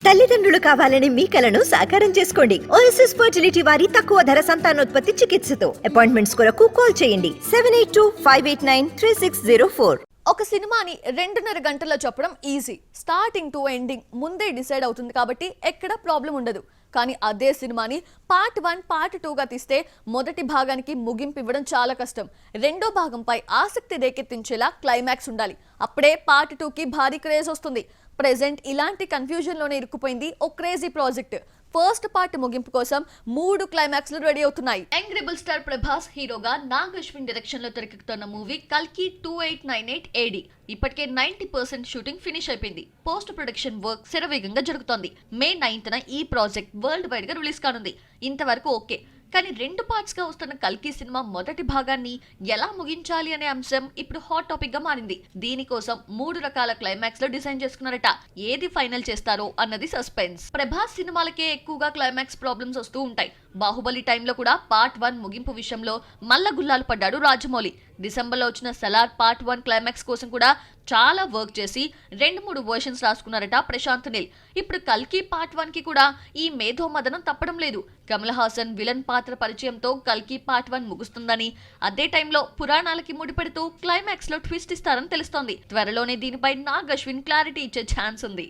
తల్లిదండ్రులు కావాలని మీ కలను సాకారం చేసుకోండి. ఓఎస్ఎస్ ఫర్టిలిటీ వారి తక్కువ ధర సంతానోత్పత్తి చికిత్సతో అపాయింట్మెంట్స్ కొరకు కాల్ చేయండి 7825893604. ఒక సినిమాని 2.5 గంటల్లో చెప్పడం ఈజీ. స్టార్టింగ్ టు ఎండింగ్ ముందే డిసైడ్ అవుతుంది కాబట్టి ఎక్కడ ప్రాబ్లం ఉండదు. కానీ అదే సినిమాని పార్ట్ 1, పార్ట్ 2గా తీస్తే మొదటి భాగానికి ముగింపు ఇవ్వడం చాలా కష్టం. రెండో భాగంపై ఆసక్తి రేకెత్తించేలా క్లైమాక్స్ ఉండాలి. అప్పుడే పార్ట్ 2కి భారీ క్రేజ్ వస్తుంది. ప్రెజెంట్ ఇలాంటి కన్ఫ్యూజన్లోనే ఇరుక్కుపోయింది ఓ క్రేజీ ప్రాజెక్ట్. ఫస్ట్ పార్ట్ ముగింపు కోసం 3 క్లైమాక్స్లు రెడీ అవుతున్నాయి. యంగ్ రెబల్ స్టార్ ప్రభాస్ హీరోగా నాగ్ అశ్విన్ డైరెక్షన్ లో తెరకెక్కుతున్న మూవీ కల్కి 2898 AD ఇప్పటికే 90% షూటింగ్ ఫినిష్ అయిపోయింది. పోస్ట్ ప్రొడక్షన్ వర్క్ శరవేగంగా జరుగుతోంది. మే 9న ఈ ప్రాజెక్ట్ వరల్డ్ వైడ్ గా రిలీజ్ కానుంది. ఇంతవరకు ఓకే, కానీ 2 పార్ట్స్ గా వస్తున్న కల్కి సినిమా మొదటి భాగాన్ని ఎలా ముగించాలి అనే అంశం ఇప్పుడు హాట్ టాపిక్ గా మారింది. దీనికోసం 3 రకాల క్లైమాక్స్ లో డిజైన్ చేసుకున్నారట. ఏది ఫైనల్ చేస్తారో అన్నది సస్పెన్స్. ప్రభాస్ సినిమాలకే ఎక్కువగా క్లైమాక్స్ ప్రాబ్లమ్స్ వస్తూ ఉంటాయి. బాహుబలి టైంలో కూడా పార్ట్ 1 ముగింపు విషయంలో మల్ల గుల్లాలు పడ్డాడు రాజమౌళి. డిసెంబర్లో వచ్చిన సలార్ పార్ట్ 1 క్లైమాక్స్ కోసం కూడా చాలా వర్క్ చేసి 2-3 వర్షన్స్ రాసుకున్నారట ప్రశాంత్ నీల్. ఇప్పుడు కల్కి పార్ట్ 1కి కూడా ఈ మేధోమదనం తప్పడం లేదు. కమల్ హాసన్ విలన్ పాత్ర పరిచయంతో కల్కి పార్ట్ 1 ముగుస్తుందని, అదే టైంలో పురాణాలకి ముడిపెడుతూ క్లైమాక్స్ లో ట్విస్ట్ ఇస్తారని తెలుస్తోంది. త్వరలోనే దీనిపై నాగ్ అశ్విన్ క్లారిటీ ఇచ్చే ఛాన్స్ ఉంది.